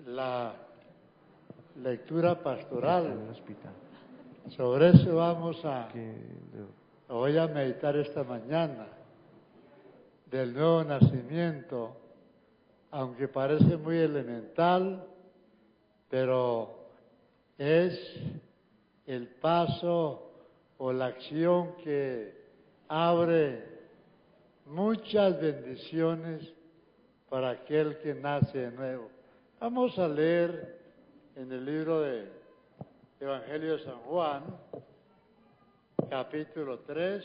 la lectura pastoral. Sobre eso voy a meditar esta mañana, del nuevo nacimiento, aunque parece muy elemental, pero es el paso o la acción que abre muchas bendiciones para aquel que nace de nuevo. Vamos a leer en el libro de Evangelio de San Juan, capítulo 3,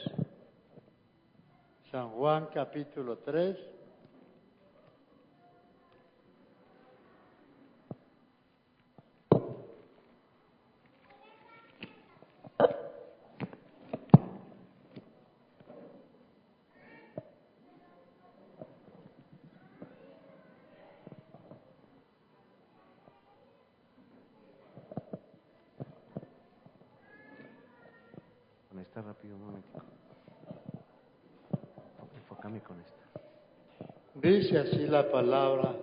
San Juan capítulo 3. Está rápido, un momentico. Enfócame con esta. Dice así la palabra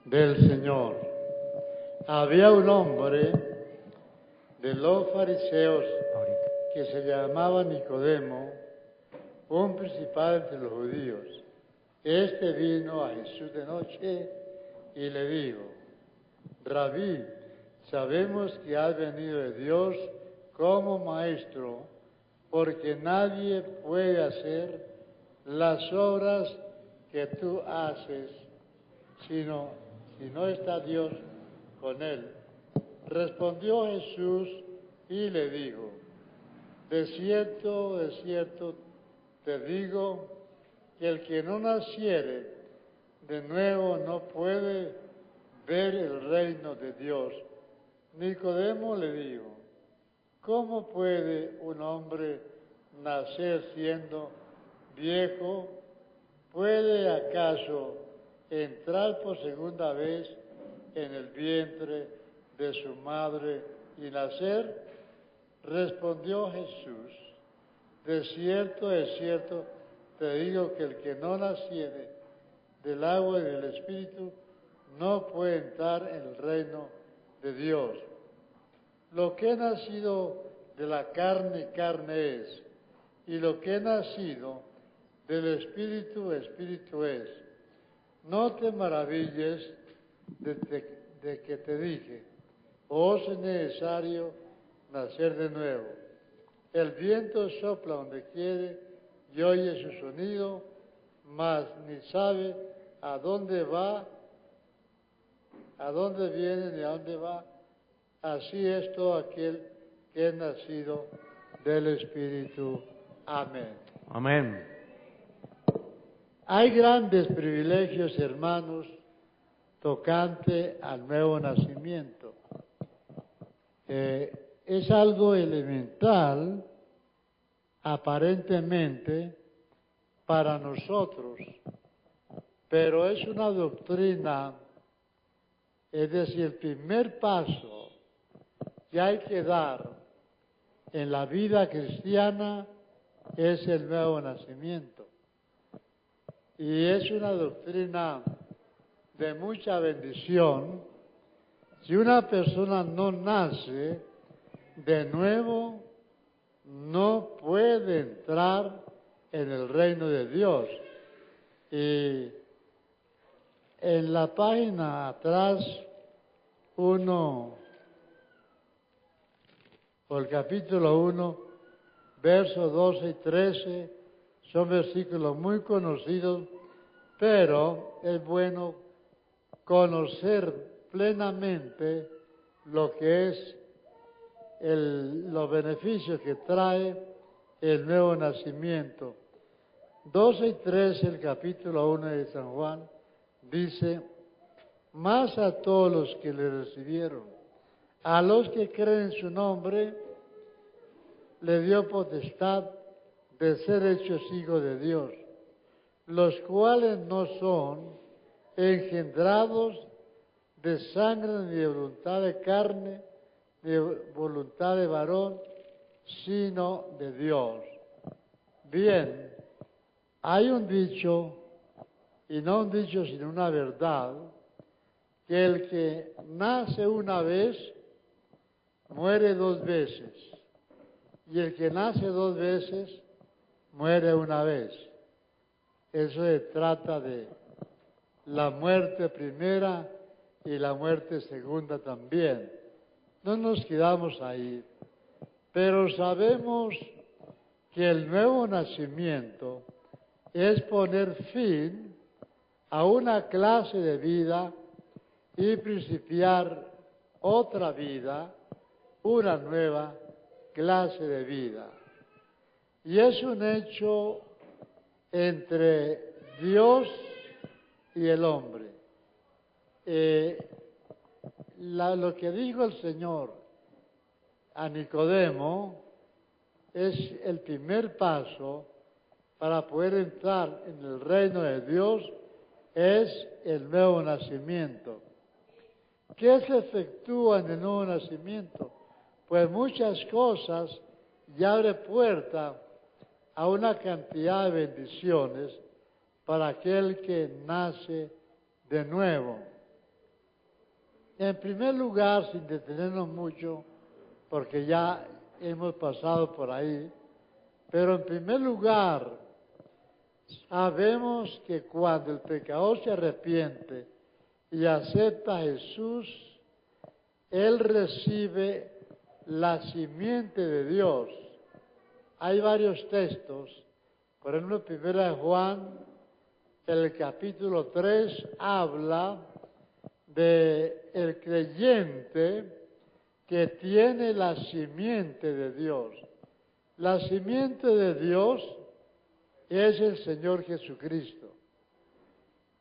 del Señor. Había un hombre de los fariseos que se llamaba Nicodemo, un principal entre los judíos. Este vino a Jesús de noche y le dijo: Rabí, sabemos que has venido de Dios como maestro, porque nadie puede hacer las obras que tú haces si no está Dios con él. Respondió Jesús y le dijo: de cierto te digo que el que no naciere de nuevo no puede ver el reino de Dios. Nicodemo le dijo: ¿cómo puede un hombre nacer siendo viejo? ¿Puede acaso entrar por segunda vez en el vientre de su madre y nacer? Respondió Jesús: de cierto te digo que el que no naciere del agua y del Espíritu no puede entrar en el reino de Dios. Lo que he nacido de la carne, carne es, y lo que he nacido del Espíritu, Espíritu es. No te maravilles de que te dije: os es necesario nacer de nuevo. El viento sopla donde quiere y oye su sonido, mas ni sabe a dónde va, a dónde viene ni a dónde va. Así es todo aquel que es nacido del Espíritu. Amén. Amén. Hay grandes privilegios, hermanos, tocante al nuevo nacimiento. Es algo elemental, aparentemente, para nosotros, pero es una doctrina, es decir, el primer paso que hay que dar en la vida cristiana es el nuevo nacimiento. Y es una doctrina de mucha bendición. Si una persona no nace de nuevo, no puede entrar en el reino de Dios. Y en la página atrás, por el capítulo 1, versos 12 y 13, son versículos muy conocidos, pero es bueno conocer plenamente lo que es los beneficios que trae el nuevo nacimiento. 12 y 13, el capítulo 1 de San Juan, dice: más a todos los que le recibieron, a los que creen en su nombre, le dio potestad de ser hechos hijos de Dios, los cuales no son engendrados de sangre ni de voluntad de carne, ni de voluntad de varón, sino de Dios. Bien, hay un dicho, y no un dicho sino una verdad, que el que nace una vez muere dos veces, y el que nace dos veces muere una vez. Eso se trata de la muerte primera y la muerte segunda también. No nos quedamos ahí, pero sabemos que el nuevo nacimiento es poner fin a una clase de vida y principiar otra vida, una nueva clase de vida. Y es un hecho entre Dios y el hombre. Lo que dijo el Señor a Nicodemo es el primer paso para poder entrar en el reino de Dios, es el nuevo nacimiento. ¿Qué se efectúa en el nuevo nacimiento? Pues muchas cosas, y abre puerta a una cantidad de bendiciones para aquel que nace de nuevo. En primer lugar, sin detenernos mucho, porque ya hemos pasado por ahí, pero en primer lugar, sabemos que cuando el pecador se arrepiente y acepta a Jesús, él recibe la simiente de Dios. Hay varios textos, por ejemplo, 1 Juan, el capítulo 3, habla de el creyente que tiene la simiente de Dios. La simiente de Dios es el Señor Jesucristo.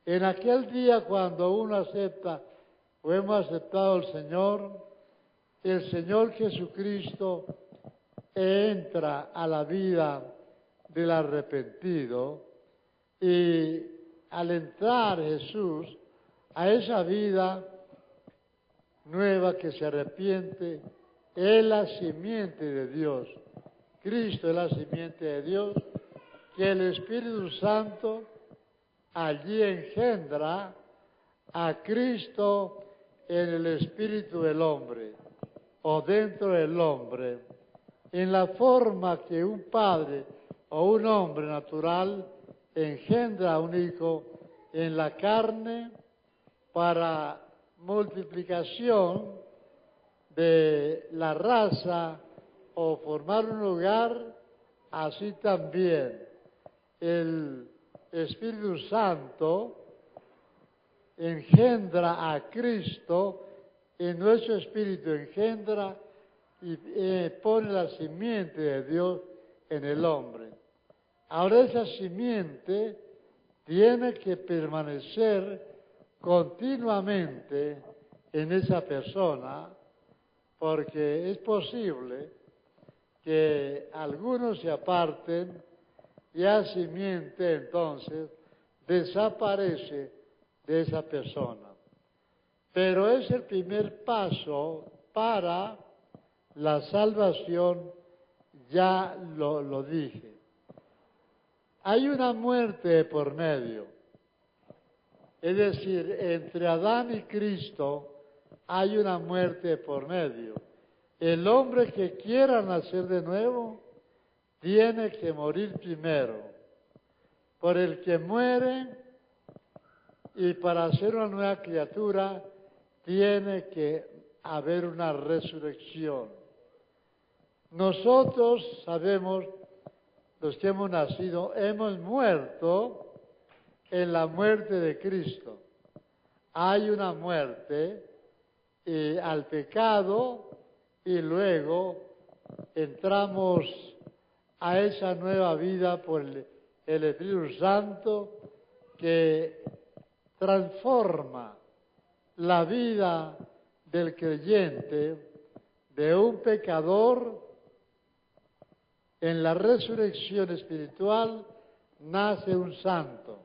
En aquel día cuando uno acepta o hemos aceptado al Señor, el Señor Jesucristo entra a la vida del arrepentido y al entrar Jesús a esa vida nueva que se arrepiente, es la simiente de Dios. Cristo es la simiente de Dios, que el Espíritu Santo allí engendra a Cristo en el espíritu del hombre, o dentro del hombre, en la forma que un padre o un hombre natural engendra a un hijo en la carne para multiplicación de la raza o formar un hogar. Así también el Espíritu Santo engendra a Cristo en nuestro espíritu, engendra y pone la simiente de Dios en el hombre. Ahora esa simiente tiene que permanecer continuamente en esa persona, porque es posible que algunos se aparten y la simiente entonces desaparece de esa persona. Pero es el primer paso para la salvación, ya lo dije. Hay una muerte por medio, es decir, entre Adán y Cristo hay una muerte por medio. El hombre que quiera nacer de nuevo tiene que morir primero. Por el que muere, y para ser una nueva criatura tiene que haber una resurrección. Nosotros sabemos, los que hemos nacido, hemos muerto en la muerte de Cristo. Hay una muerte al pecado y luego entramos a esa nueva vida por el Espíritu Santo que transforma la vida del creyente de un pecador. En la resurrección espiritual nace un santo.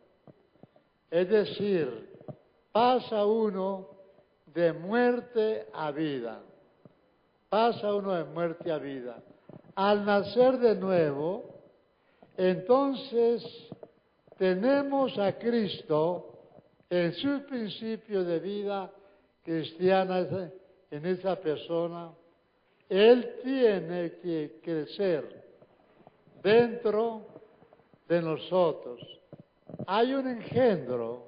Es decir, pasa uno de muerte a vida. Pasa uno de muerte a vida. Al nacer de nuevo, entonces tenemos a Cristo en su principio de vida cristiana en esa persona, él tiene que crecer dentro de nosotros. Hay un engendro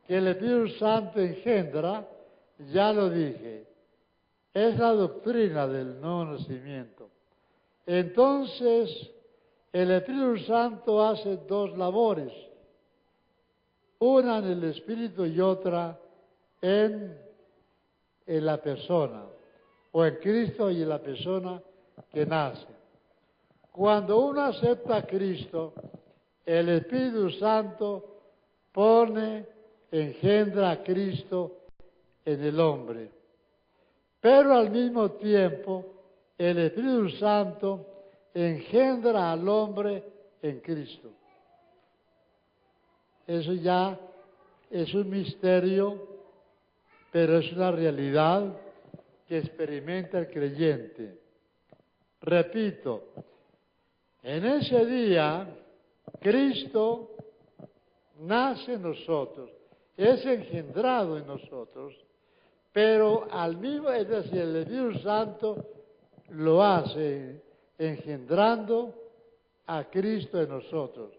que el Espíritu Santo engendra, ya lo dije, es la doctrina del nuevo nacimiento. Entonces, el Espíritu Santo hace dos labores, una en el Espíritu y otra en la persona, o en Cristo y en la persona que nace. Cuando uno acepta a Cristo, el Espíritu Santo engendra a Cristo en el hombre. Pero al mismo tiempo, el Espíritu Santo engendra al hombre en Cristo. Eso ya es un misterio, pero es una realidad que experimenta el creyente. Repito, en ese día, Cristo nace en nosotros, es engendrado en nosotros, pero es decir, el Espíritu Santo lo hace engendrando a Cristo en nosotros,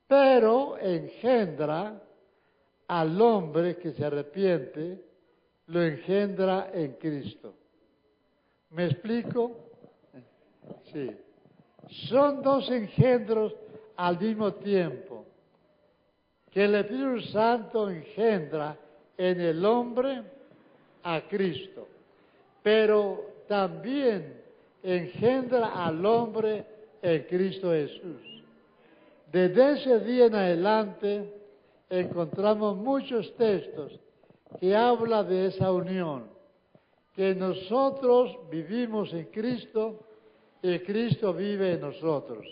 pero engendra al hombre que se arrepiente, lo engendra en Cristo. ¿Me explico? Sí. Son dos engendros al mismo tiempo, que el Espíritu Santo engendra en el hombre a Cristo, pero también engendra al hombre en Cristo Jesús. Desde ese día en adelante encontramos muchos textos que hablan de esa unión, que nosotros vivimos en Cristo y Cristo vive en nosotros.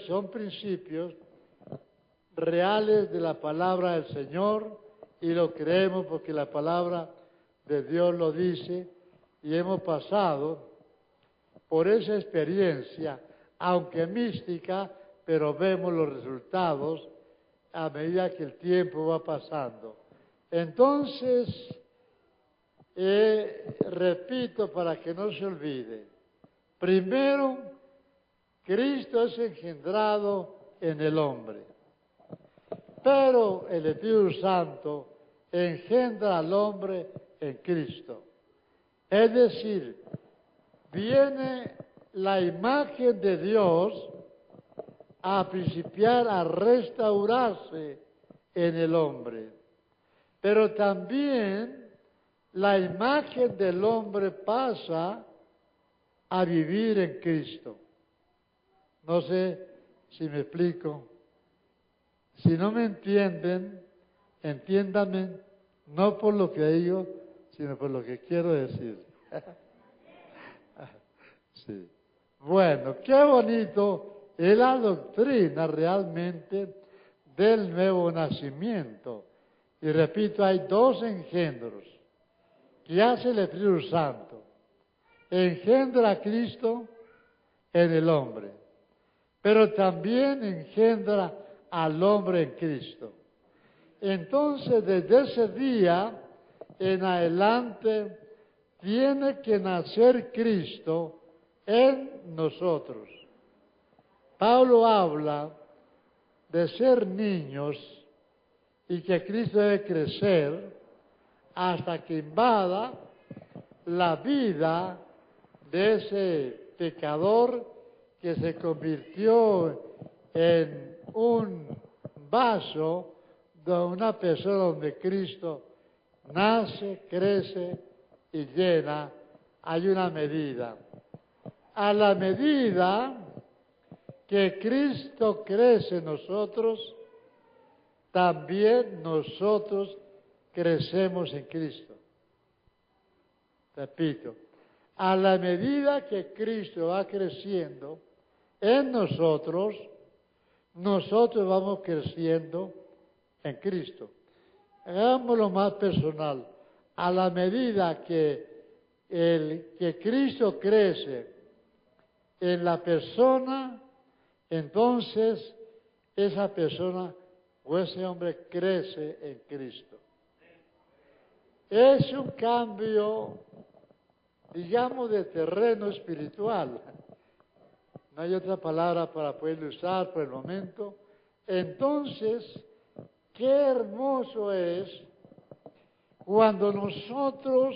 Son principios reales de la palabra del Señor y lo creemos porque la palabra de Dios lo dice y hemos pasado por esa experiencia, aunque mística, pero vemos los resultados a medida que el tiempo va pasando. Entonces, repito para que no se olvide, primero, Cristo es engendrado en el hombre, pero el Espíritu Santo engendra al hombre en Cristo. Es decir, viene la imagen de Dios a principiar a restaurarse en el hombre, pero también la imagen del hombre pasa a vivir en Cristo. No sé si me explico. Si no me entienden, entiéndanme, no por lo que digo, sino por lo que quiero decir. Sí. Bueno, qué bonito es la doctrina realmente del nuevo nacimiento. Y repito, hay dos engendros que hace el Espíritu Santo. Engendra a Cristo en el hombre, pero también engendra al hombre en Cristo. Entonces, desde ese día en adelante, tiene que nacer Cristo en nosotros. Pablo habla de ser niños y que Cristo debe crecer hasta que invada la vida de ese pecador que se convirtió en un vaso de una persona donde Cristo nace, crece y llena. Hay una medida. A la medida que Cristo crece en nosotros, también nosotros crecemos en Cristo. Repito, a la medida que Cristo va creciendo en nosotros, nosotros vamos creciendo en Cristo. Hagámoslo más personal. A la medida que Cristo crece en la persona, entonces esa persona o ese hombre crece en Cristo. es un cambio, digamos, de terreno espiritual. No hay otra palabra para poderlo usar por el momento. Entonces, qué hermoso es cuando nosotros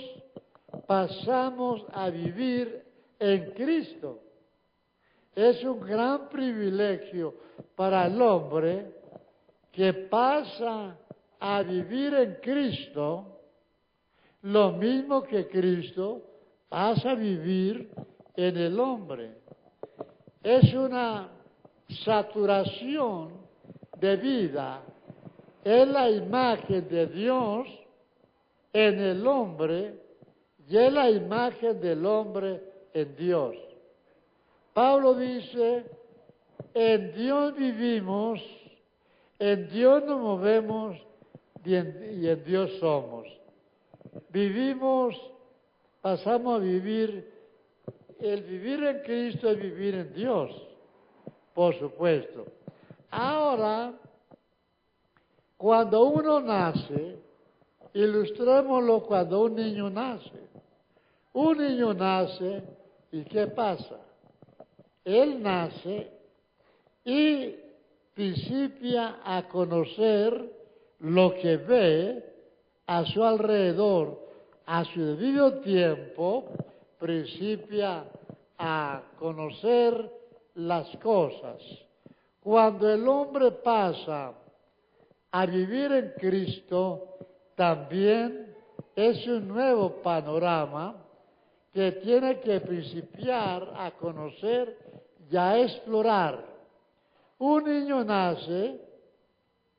pasamos a vivir en Cristo. Es un gran privilegio para el hombre que pasa a vivir en Cristo, lo mismo que Cristo pasa a vivir en el hombre. Es una saturación de vida, es la imagen de Dios en el hombre y es la imagen del hombre en Dios. Pablo dice, en Dios vivimos, en Dios nos movemos y en Dios somos. Vivimos, pasamos a vivir, el vivir en Cristo es vivir en Dios, por supuesto. Ahora, cuando uno nace, ilustrémoslo cuando un niño nace. Un niño nace, ¿y qué pasa? Él nace y principia a conocer lo que ve a su alrededor, a su debido tiempo, principia a conocer las cosas. Cuando el hombre pasa a vivir en Cristo, también es un nuevo panorama que tiene que principiar a conocer y a explorar. Un niño nace,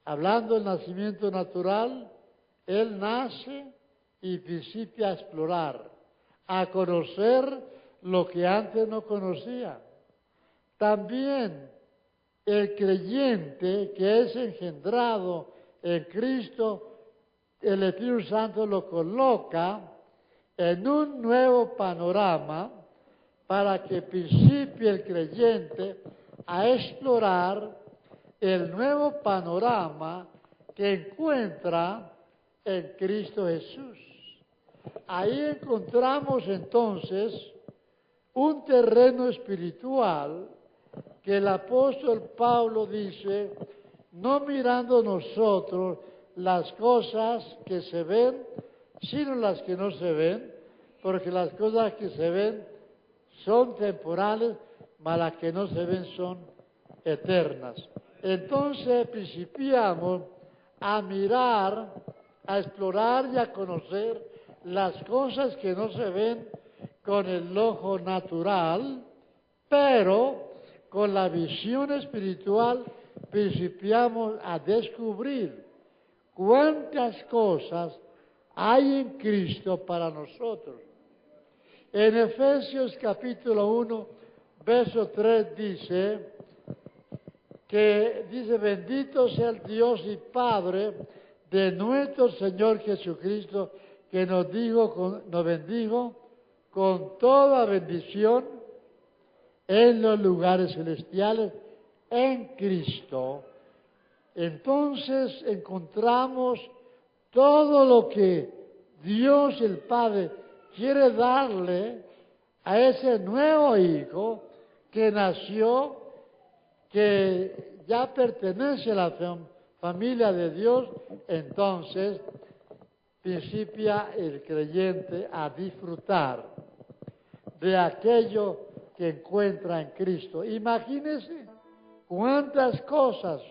hablando del nacimiento natural, él nace y principia a explorar, a conocer lo que antes no conocía. También el creyente que es engendrado en Cristo, el Espíritu Santo lo coloca en un nuevo panorama para que principie el creyente a explorar el nuevo panorama que encuentra en Cristo Jesús. Ahí encontramos entonces un terreno espiritual que el apóstol Pablo dice, no mirando nosotros las cosas que se ven, sino las que no se ven, porque las cosas que se ven son temporales, mas las que no se ven son eternas. Entonces principiamos a mirar, a explorar y a conocer las cosas que no se ven con el ojo natural, pero con la visión espiritual principiamos a descubrir cuántas cosas hay en Cristo para nosotros. En Efesios capítulo 1, verso 3 dice, bendito sea el Dios y Padre de nuestro Señor Jesucristo, que nos bendijo con toda bendición en los lugares celestiales en Cristo. Entonces encontramos todo lo que Dios el Padre quiere darle a ese nuevo hijo que nació, que ya pertenece a la familia de Dios. Entonces principia el creyente a disfrutar de aquello que encuentra en Cristo. Imagínense cuántas cosas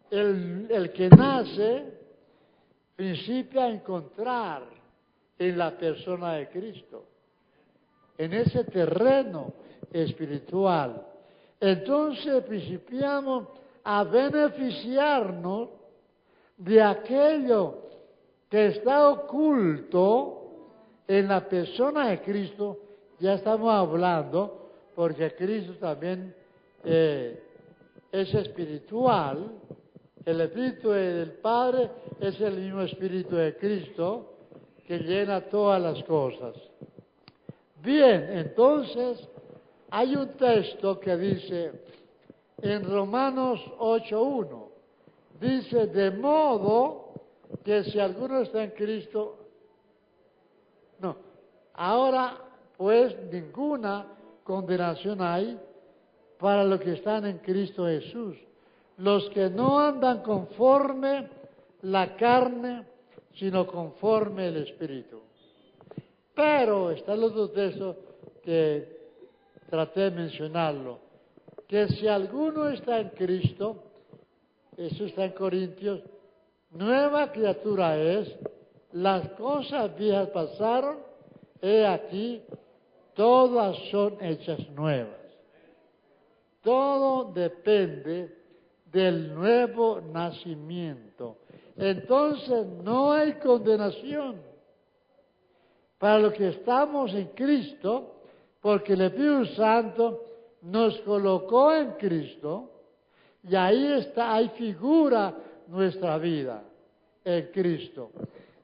el que nace principia a encontrar en la persona de Cristo, en ese terreno espiritual. Entonces principiamos a beneficiarnos de aquello que está oculto en la persona de Cristo. Ya estamos hablando, porque Cristo también es espiritual. El Espíritu del Padre es el mismo Espíritu de Cristo que llena todas las cosas. Bien, entonces hay un texto que dice en Romanos 8:1, dice, de modo que si alguno está en Cristo, no, ahora pues ninguna condenación hay para los que están en Cristo Jesús, los que no andan conforme la carne, sino conforme el Espíritu. Pero está el otro texto que traté de mencionarlo, que si alguno está en Cristo, eso está en Corintios, nueva criatura es, las cosas viejas pasaron, he aquí, todas son hechas nuevas. Todo depende del nuevo nacimiento. Entonces no hay condenación para los que estamos en Cristo, porque el Espíritu Santo nos colocó en Cristo y ahí está, ahí figura nuestra vida en Cristo.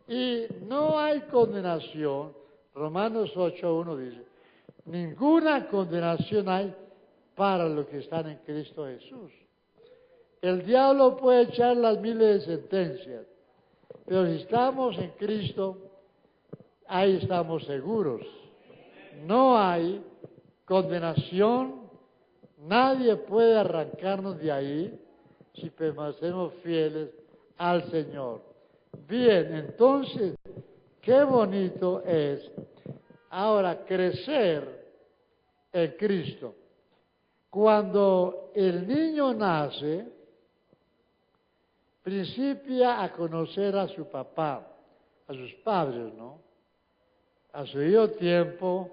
Y no hay condenación, Romanos 8:1 dice, ninguna condenación hay para los que están en Cristo Jesús. El diablo puede echar las miles de sentencias, pero si estamos en Cristo, ahí estamos seguros. No hay condenación, nadie puede arrancarnos de ahí si permanecemos fieles al Señor. Bien, entonces, qué bonito es ahora crecer en Cristo. Cuando el niño nace, principia a conocer a su papá, a sus padres, ¿no? A su debido tiempo,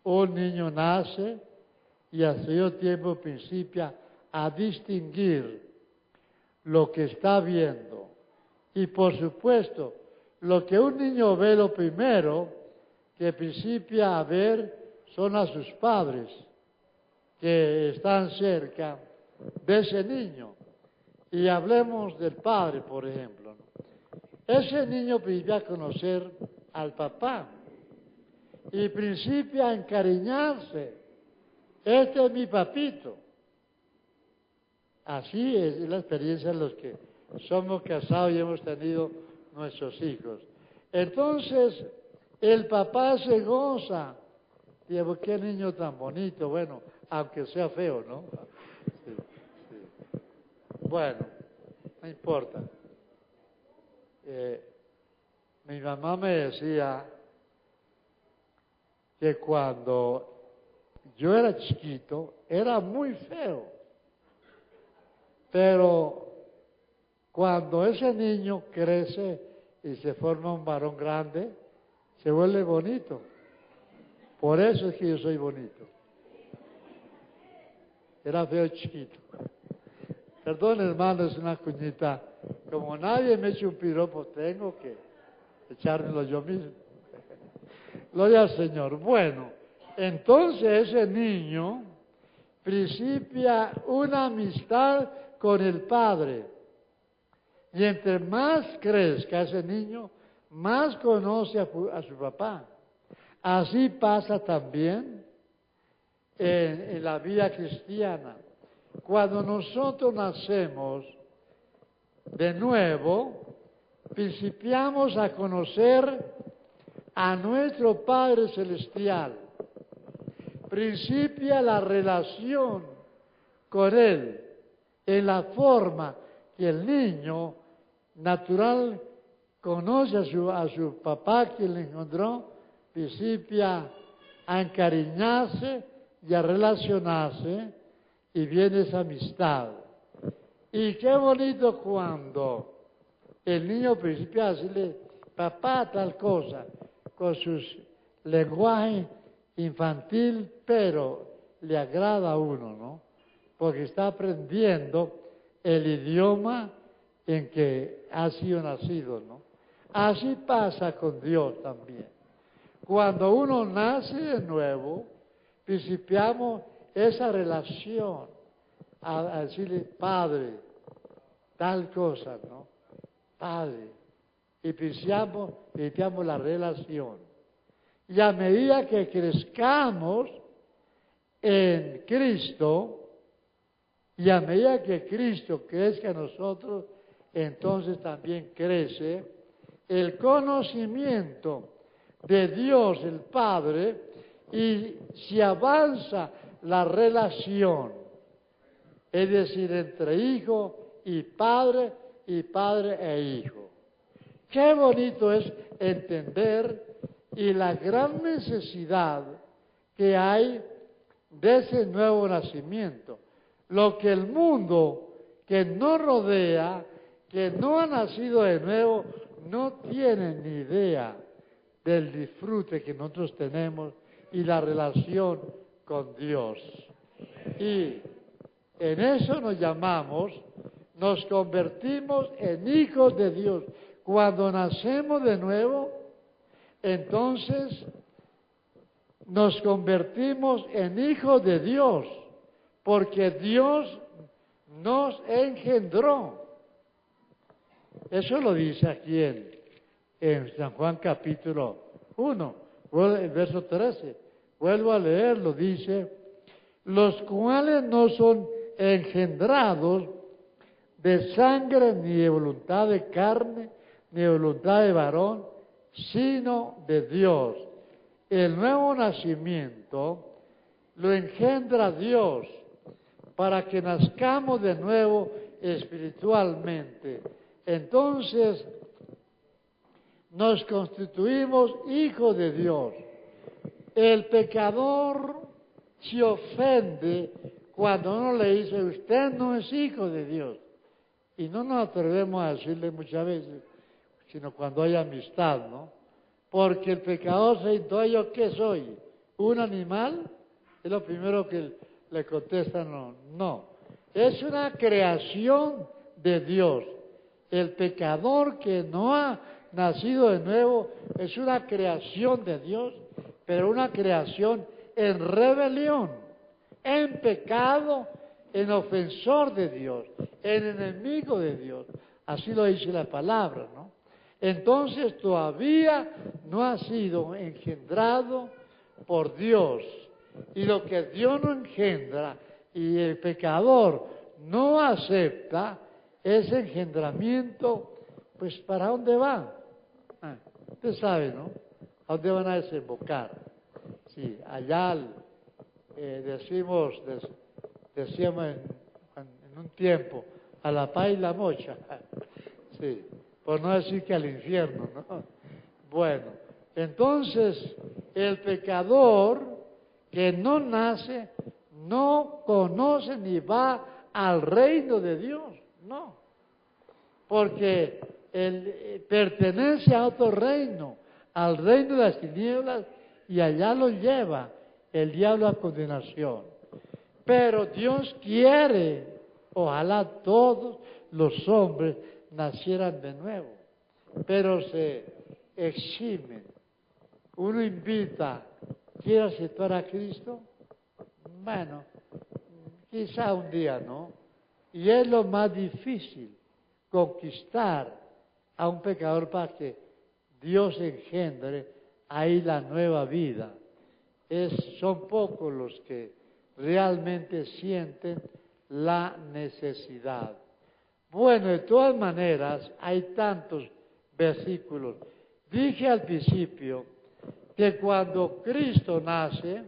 un niño nace y a su debido tiempo principia a distinguir lo que está viendo. Y por supuesto, lo que un niño ve lo primero que principia a ver son a sus padres que están cerca de ese niño. Y hablemos del padre, por ejemplo, ¿no? Ese niño principia a conocer al papá y principia a encariñarse. Este es mi papito. Así es la experiencia de los que somos casados y hemos tenido nuestros hijos. Entonces, el papá se goza. Digo, qué niño tan bonito, bueno, aunque sea feo, ¿no? Sí, sí. Bueno, no importa. Mi mamá me decía que cuando yo era chiquito era muy feo, pero cuando ese niño crece y se forma un varón grande, se vuelve bonito. Por eso es que yo soy bonito. Era feo chiquito. Perdón, hermano, es una cuñita. Como nadie me echa un piropo, tengo que echármelo yo mismo. Gloria al Señor. Bueno, entonces ese niño principia una amistad con el Padre. Y entre más crezca ese niño, más conoce a su papá. Así pasa también en la vida cristiana. Cuando nosotros nacemos de nuevo, principiamos a conocer a nuestro Padre Celestial. Principia la relación con Él en la forma que el niño natural conoce a su papá que le encontró, principia a encariñarse y a relacionarse y viene esa amistad. Y qué bonito cuando el niño principia a decirle, papá tal cosa, con su lenguaje infantil, pero le agrada a uno, ¿no? Porque está aprendiendo el idioma en que ha sido nacido, ¿no? Así pasa con Dios también. Cuando uno nace de nuevo, principiamos esa relación a decirle, Padre, tal cosa, ¿no? Padre. Y principiamos la relación. Y a medida que crezcamos en Cristo, y a medida que Cristo crezca en nosotros, entonces también crece el conocimiento de Dios el Padre y se avanza la relación, es decir, entre hijo y padre e hijo. Qué bonito es entender y la gran necesidad que hay de ese nuevo nacimiento. Lo que el mundo que nos rodea, que no ha nacido de nuevo, no tiene ni idea del disfrute que nosotros tenemos y la relación con Dios. Y en eso nos convertimos en hijos de Dios. Cuando nacemos de nuevo, entonces nos convertimos en hijos de Dios, porque Dios nos engendró. Eso lo dice aquí en San Juan capítulo 1, el verso 13. Vuelvo a leerlo, dice, los cuales no son engendrados de sangre, ni de voluntad de carne, ni de voluntad de varón, sino de Dios. El nuevo nacimiento lo engendra Dios para que nazcamos de nuevo espiritualmente. Entonces, nos constituimos hijos de Dios. El pecador se ofende cuando uno le dice, usted no es hijo de Dios. Y no nos atrevemos a decirle muchas veces, sino cuando hay amistad, ¿no? Porque el pecador se dice, ¿yo qué soy? ¿Un animal? Es lo primero que le contestan, no. Es una creación de Dios. El pecador que no ha nacido de nuevo es una creación de Dios, pero una creación en rebelión, en pecado, en ofensor de Dios, en enemigo de Dios. Así lo dice la palabra, ¿no? Entonces todavía no ha sido engendrado por Dios. Y lo que Dios no engendra y el pecador no acepta, ese engendramiento, pues ¿para dónde va? Usted sabe, ¿no? ¿A dónde van a desembocar? Sí, allá decíamos en un tiempo, a la paz y la mocha. Sí, por no decir que al infierno, ¿no? Bueno, entonces el pecador que no nace, no conoce ni va al reino de Dios, no, porque él pertenece a otro reino, al reino de las tinieblas, y allá lo lleva el diablo a condenación. Pero Dios quiere, ojalá todos los hombres nacieran de nuevo, pero se eximen. Uno invita, ¿quiere aceptar a Cristo? Bueno, quizá un día, ¿no? Y es lo más difícil, conquistar a un pecador para que Dios engendre ahí la nueva vida. Son pocos los que realmente sienten la necesidad. Bueno, de todas maneras, hay tantos versículos. Dije al principio que cuando Cristo nace,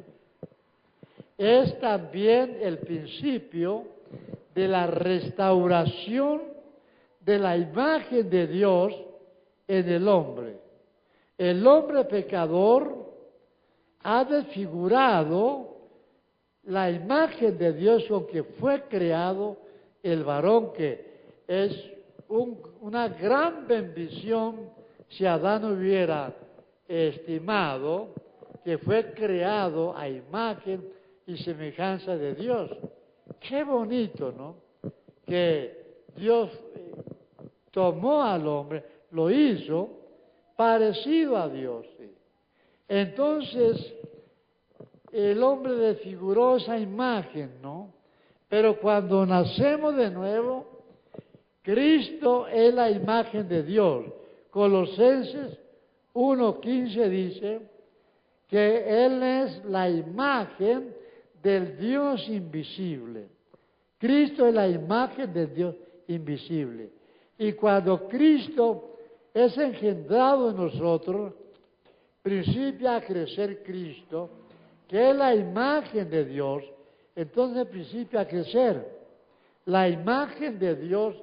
es también el principio de la restauración de la imagen de Dios en el hombre. El hombre pecador ha desfigurado la imagen de Dios con que fue creado el varón, que es una gran bendición si Adán hubiera estimado que fue creado a imagen y semejanza de Dios. Qué bonito, ¿no? Que Dios tomó al hombre, lo hizo parecido a Dios. ¿Sí? Entonces, el hombre desfiguró esa imagen, ¿no? Pero cuando nacemos de nuevo, Cristo es la imagen de Dios. Colosenses 1:15 dice que Él es la imagen del Dios invisible. Cristo es la imagen del Dios invisible. Y cuando Cristo es engendrado en nosotros, principia a crecer Cristo, que es la imagen de Dios, entonces principia a crecer la imagen de Dios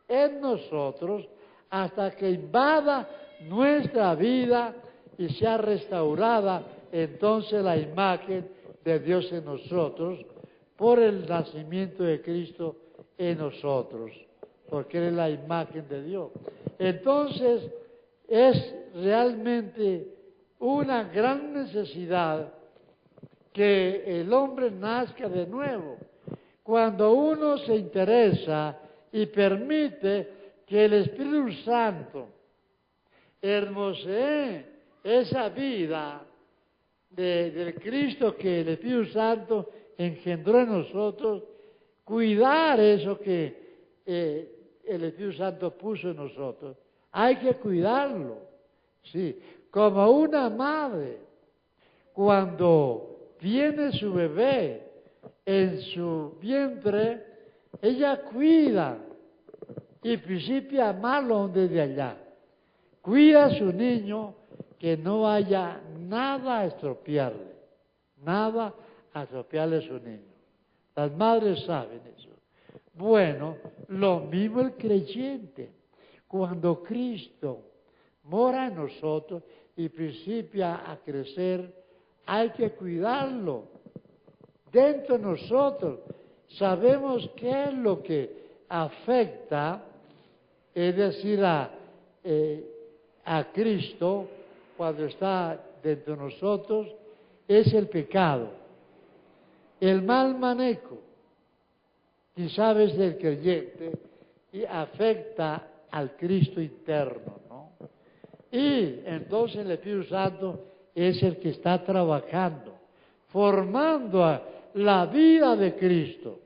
en nosotros hasta que invada nuestra vida y sea restaurada entonces la imagen de Dios en nosotros por el nacimiento de Cristo en nosotros, porque Él es la imagen de Dios. Entonces es realmente una gran necesidad que el hombre nazca de nuevo. Cuando uno se interesa y permite que el Espíritu Santo hermosee esa vida del Cristo que el Espíritu Santo engendró en nosotros, cuidar eso que el Espíritu Santo puso en nosotros. Hay que cuidarlo, sí, como una madre cuando tiene su bebé en su vientre, ella cuida y principia a amarlo desde allá. Cuida a su niño que no haya nada a estropearle, nada a estropearle a su niño. Las madres saben eso. Bueno, lo mismo el creyente. Cuando Cristo mora en nosotros y principia a crecer, hay que cuidarlo. Dentro de nosotros sabemos qué es lo que afecta, es decir, a Cristo cuando está dentro de nosotros, es el pecado, el mal manejo, quizás es del creyente y afecta al Cristo interno, ¿no? Y entonces el Espíritu Santo es el que está trabajando, formando la vida de Cristo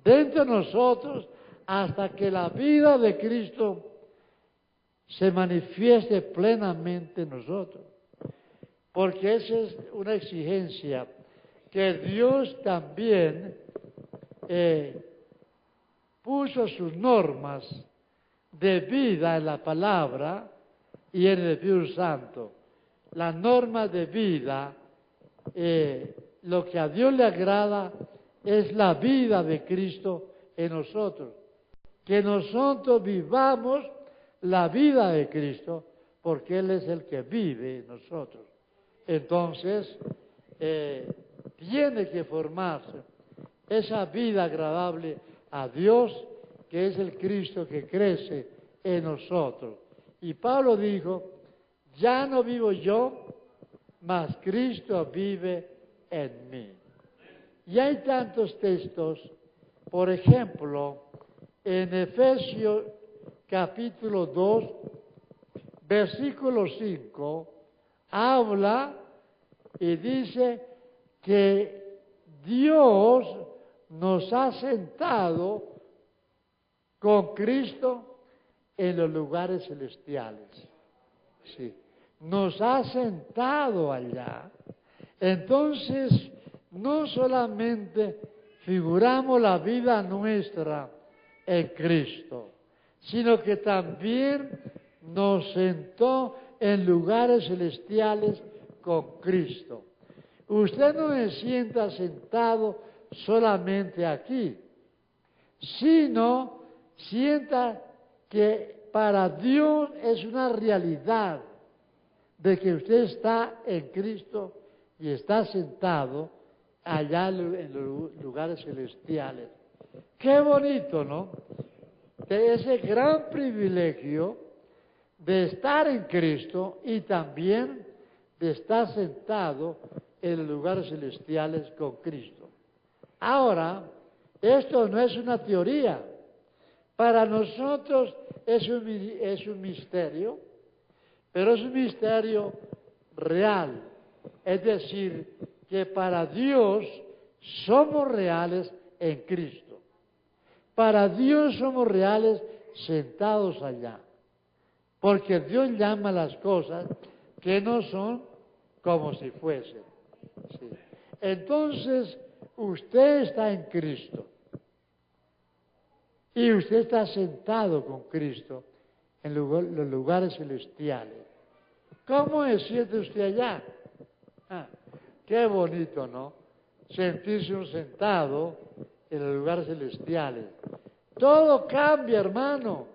dentro de nosotros hasta que la vida de Cristo se manifieste plenamente en nosotros. Porque esa es una exigencia que Dios también puso sus normas de vida en la palabra y en el Espíritu Santo. Las normas de vida, lo que a Dios le agrada es la vida de Cristo en nosotros. Que nosotros vivamos la vida de Cristo, porque Él es el que vive en nosotros. Entonces, tiene que formarse esa vida agradable a Dios, que es el Cristo que crece en nosotros. Y Pablo dijo, ya no vivo yo, mas Cristo vive en mí. Y hay tantos textos, por ejemplo, en Efesios capítulo 2, versículo 5, habla y dice que Dios nos ha sentado con Cristo en los lugares celestiales. Sí, nos ha sentado allá. Entonces, no solamente figuramos la vida nuestra en Cristo, sino que también nos sentó en lugares celestiales con Cristo. Usted no se sienta sentado solamente aquí, sino sienta que para Dios es una realidad de que usted está en Cristo y está sentado allá en los lugares celestiales. Qué bonito, ¿no? De ese gran privilegio de estar en Cristo y también de estar sentado en los lugares celestiales con Cristo. Ahora, esto no es una teoría. Para nosotros es un misterio, pero es un misterio real. Es decir, que para Dios somos reales en Cristo. Para Dios somos reales sentados allá. Porque Dios llama las cosas que no son como si fuesen. Sí. Entonces, usted está en Cristo. Y usted está sentado con Cristo en los lugares celestiales. ¿Cómo se siente usted allá? Qué bonito, ¿no? Sentirse un sentado en los lugares celestiales. Todo cambia, hermano.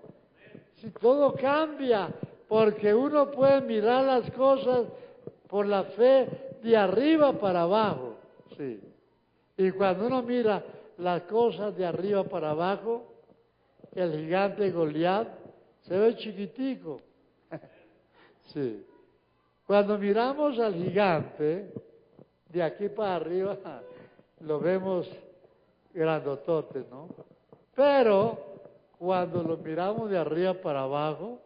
Si todo cambia, porque uno puede mirar las cosas por la fe de arriba para abajo. Sí. Y cuando uno mira las cosas de arriba para abajo, el gigante Goliat se ve chiquitico. Sí. Cuando miramos al gigante, de aquí para arriba, lo vemos grandotote, ¿no? Pero cuando lo miramos de arriba para abajo,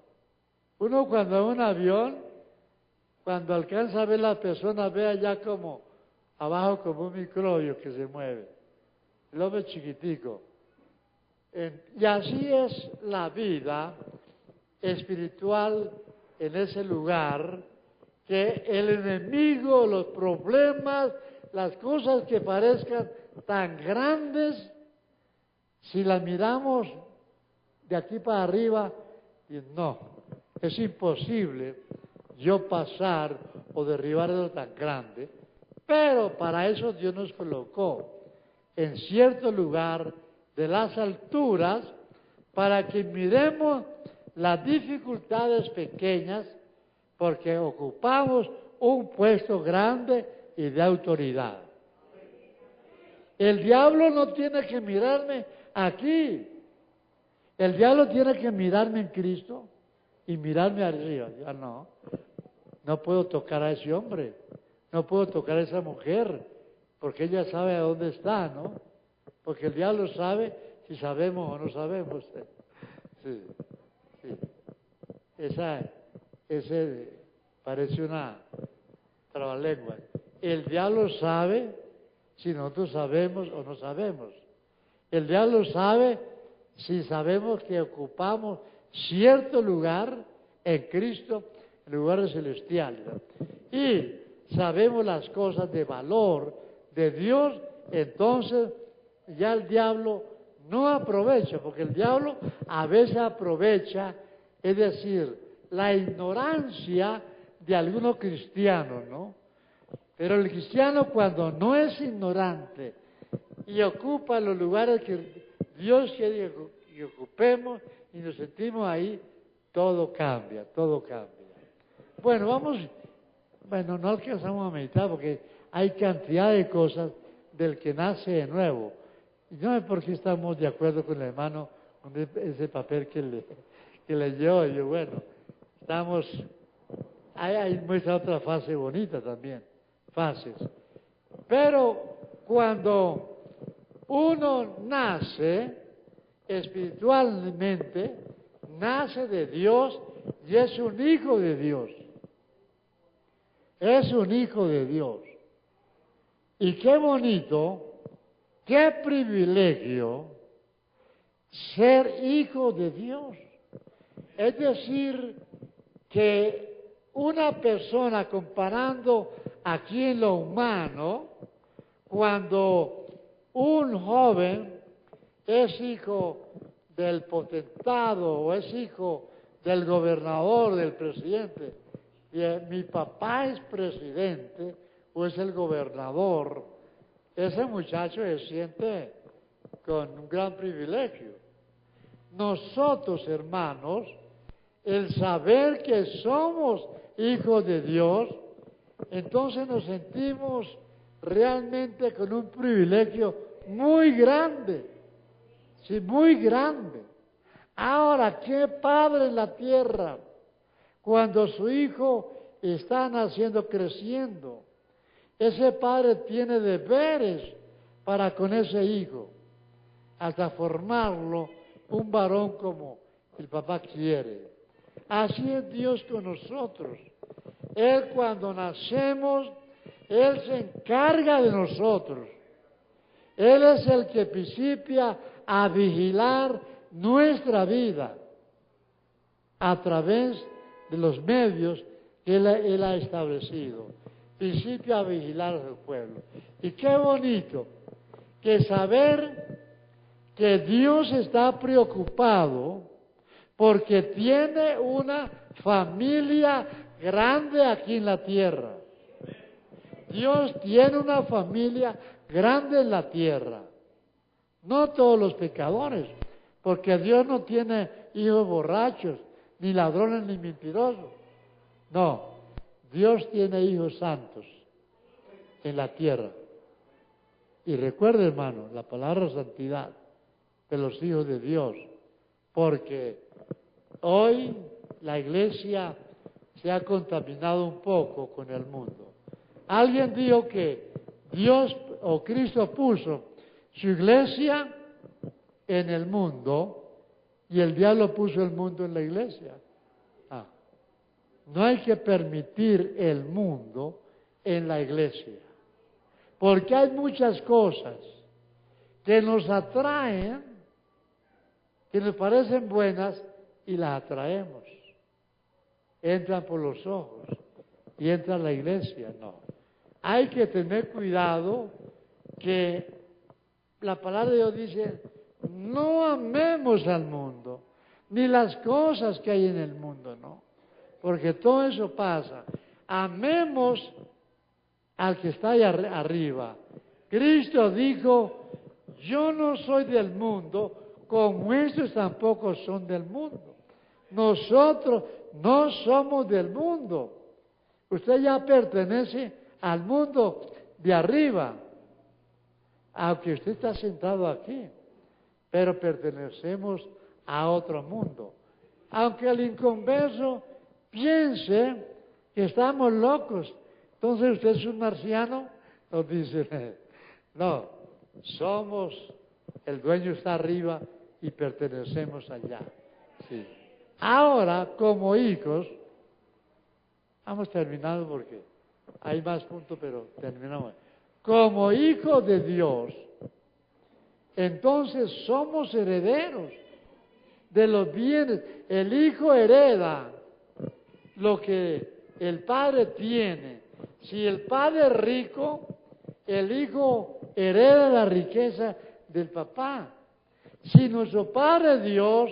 uno cuando en un avión, cuando alcanza a ver la persona, ve allá como abajo como un microbio que se mueve. Lo ve chiquitico. Y así es la vida espiritual en ese lugar, que el enemigo, los problemas, las cosas que parezcan tan grandes, si las miramos de aquí para arriba, no, es imposible yo pasar o derribar algo tan grande, pero para eso Dios nos colocó en cierto lugar de las alturas para que miremos las dificultades pequeñas, porque ocupamos un puesto grande y de autoridad. El diablo no tiene que mirarme aquí. El diablo tiene que mirarme en Cristo y mirarme arriba. Ya no puedo tocar a ese hombre, no puedo tocar a esa mujer, porque ella sabe a dónde está, ¿no? Porque el diablo sabe si sabemos o no sabemos. Sí, sí. Ese parece una trabalengua. El diablo sabe si nosotros sabemos o no sabemos. El diablo sabe si sabemos que ocupamos cierto lugar en Cristo, en lugares celestiales. Y sabemos las cosas de valor de Dios, entonces ya el diablo no aprovecha, porque el diablo a veces aprovecha, es decir, la ignorancia de algunos cristianos, ¿no? Pero el cristiano cuando no es ignorante y ocupa los lugares que Dios quiere que ocupemos y nos sentimos ahí, todo cambia, todo cambia. Bueno, no alcanzamos a meditar porque hay cantidad de cosas del que nace de nuevo. Y no sé por qué estamos de acuerdo con el hermano con ese papel que leyó. Y yo, bueno, ahí muestra otra fase bonita también, fases. Pero cuando uno nace espiritualmente, nace de Dios y es un hijo de Dios. Es un hijo de Dios. Y qué bonito, qué privilegio ser hijo de Dios. Es decir, que una persona, comparando aquí en lo humano, cuando un joven es hijo del potentado o es hijo del gobernador, del presidente, y mi papá es presidente o es el gobernador, ese muchacho se siente con un gran privilegio. Nosotros, hermanos, el saber que somos hijos de Dios, entonces nos sentimos realmente con un privilegio muy grande, sí, muy grande. Ahora, ¿qué padre en la tierra, cuando su hijo está naciendo, creciendo, ese padre tiene deberes para con ese hijo, hasta formarlo un varón como el papá quiere? Así es Dios con nosotros. Él cuando nacemos, Él se encarga de nosotros. Él es el que principia a vigilar nuestra vida a través de los medios que Él ha establecido. Principia a vigilar a su pueblo. Y qué bonito que saber que Dios está preocupado porque tiene una familia grande aquí en la tierra. Dios tiene una familia grande en la tierra. No todos los pecadores, porque Dios no tiene hijos borrachos, ni ladrones, ni mentirosos. No, Dios tiene hijos santos en la tierra. Y recuerde, hermano, la palabra santidad de los hijos de Dios, porque hoy la iglesia se ha contaminado un poco con el mundo. Alguien dijo que Dios o Cristo puso su iglesia en el mundo y el diablo puso el mundo en la iglesia. No hay que permitir el mundo en la iglesia, porque hay muchas cosas que nos atraen, que nos parecen buenas y las atraemos. Entran por los ojos y entra a la iglesia, no. Hay que tener cuidado que la palabra de Dios dice, no amemos al mundo, ni las cosas que hay en el mundo, no. Porque todo eso pasa. Amemos al que está allá arriba. Cristo dijo, yo no soy del mundo, como estos tampoco son del mundo. Nosotros no somos del mundo. Usted ya pertenece al mundo de arriba, aunque usted está sentado aquí, pero pertenecemos a otro mundo. Aunque el inconverso piense que estamos locos, entonces usted es un marciano, nos dice, no, somos, el dueño está arriba y pertenecemos allá. Sí. Ahora, como hijos, vamos terminando porque hay más puntos, pero terminamos. Como hijos de Dios, entonces somos herederos de los bienes. El hijo hereda lo que el padre tiene. Si el padre es rico, el hijo hereda la riqueza del papá. Si nuestro Padre Dios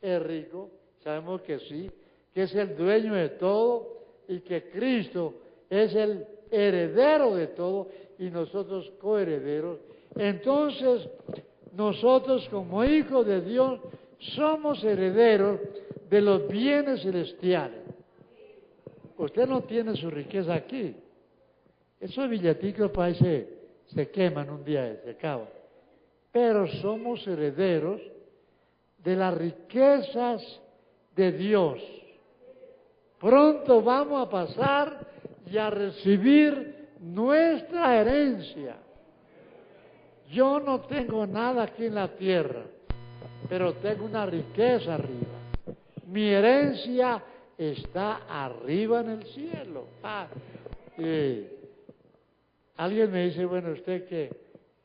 es rico, sabemos que sí, que es el dueño de todo y que Cristo es el heredero de todo y nosotros coherederos. Entonces, nosotros como hijos de Dios somos herederos de los bienes celestiales. Usted no tiene su riqueza aquí. Esos billeticos parece se queman un día y se acaban. Pero somos herederos de las riquezas de Dios. Pronto vamos a pasar y a recibir nuestra herencia. Yo no tengo nada aquí en la tierra, pero tengo una riqueza arriba. Mi herencia está arriba en el cielo. Alguien me dice, bueno, ¿usted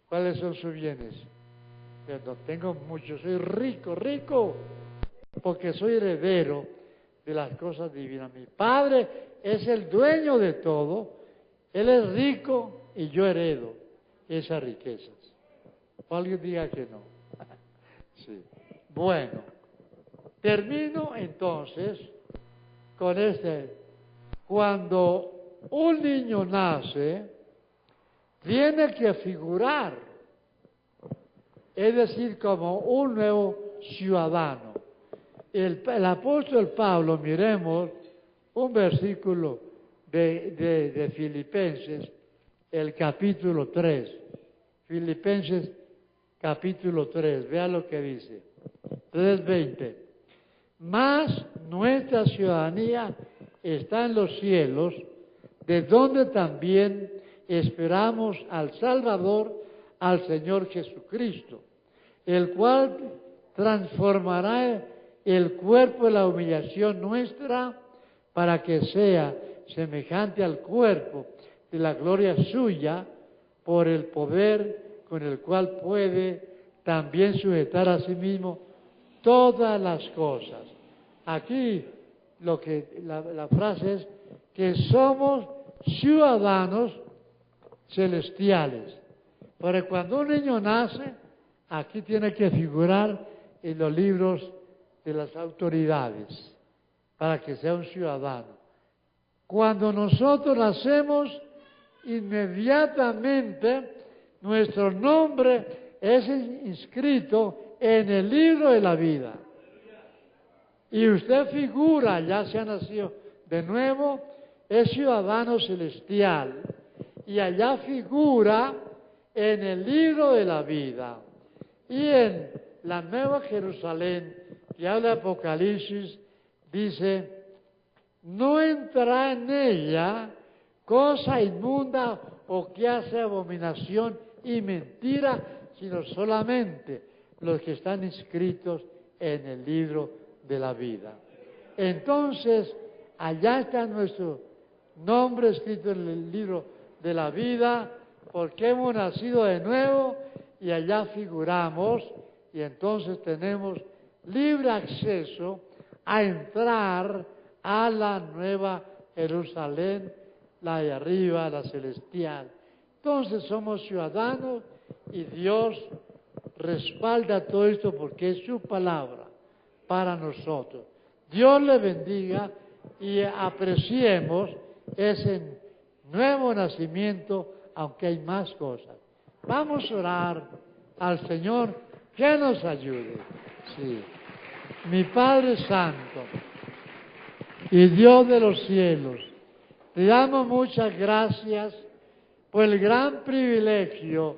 cuáles son sus bienes? Yo no tengo mucho, soy rico, porque soy heredero de las cosas divinas. Mi Padre es el dueño de todo, Él es rico y yo heredo esas riquezas. O alguien diga que no. Sí. Bueno, termino entonces con cuando un niño nace, tiene que figurar, es decir, como un nuevo ciudadano. El apóstol Pablo, miremos un versículo de Filipenses, el capítulo 3. Filipenses capítulo 3, vea lo que dice. 3:20. Mas nuestra ciudadanía está en los cielos, de donde también esperamos al Salvador, al Señor Jesucristo, el cual transformará el cuerpo de la humillación nuestra para que sea semejante al cuerpo de la gloria suya, por el poder con el cual puede también sujetar a sí mismo todas las cosas. Aquí la frase es que somos ciudadanos celestiales. Pero cuando un niño nace, aquí tiene que figurar en los libros de las autoridades para que sea un ciudadano. Cuando nosotros nacemos, inmediatamente nuestro nombre es inscrito en el libro de la vida. Y usted figura, ya se ha nacido de nuevo, es ciudadano celestial. Y allá figura en el libro de la vida. Y en la Nueva Jerusalén, que habla de Apocalipsis, dice, no entrará en ella cosa inmunda o que hace abominación y mentira, sino solamente los que están inscritos en el libro de la vida. Entonces, allá está nuestro nombre escrito en el libro de la vida, porque hemos nacido de nuevo y allá figuramos, y entonces tenemos libre acceso a entrar a la Nueva Jerusalén, la de arriba, la celestial. Entonces somos ciudadanos y Dios respalda todo esto porque es su palabra para nosotros. Dios le bendiga y apreciemos ese nuevo nacimiento, aunque hay más cosas. Vamos a orar al Señor que nos ayude. Sí. Mi Padre Santo y Dios de los cielos, te damos muchas gracias por el gran privilegio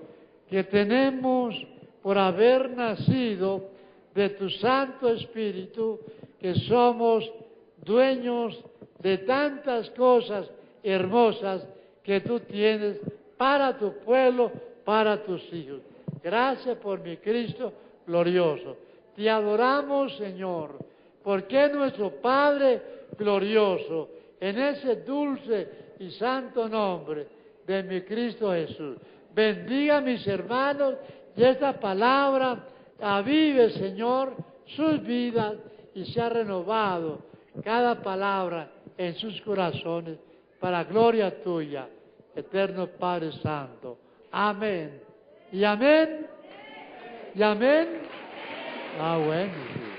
que tenemos por haber nacido de tu Santo Espíritu, que somos dueños de tantas cosas hermosas que tú tienes para tu pueblo, para tus hijos. Gracias por mi Cristo glorioso. Te adoramos, Señor, porque nuestro Padre glorioso, en ese dulce y santo nombre de mi Cristo Jesús. Bendiga a mis hermanos y esta palabra avive, Señor, sus vidas y se ha renovado cada palabra en sus corazones para gloria tuya, eterno Padre Santo. Amén. Y amén. Y amén. Ah, bueno.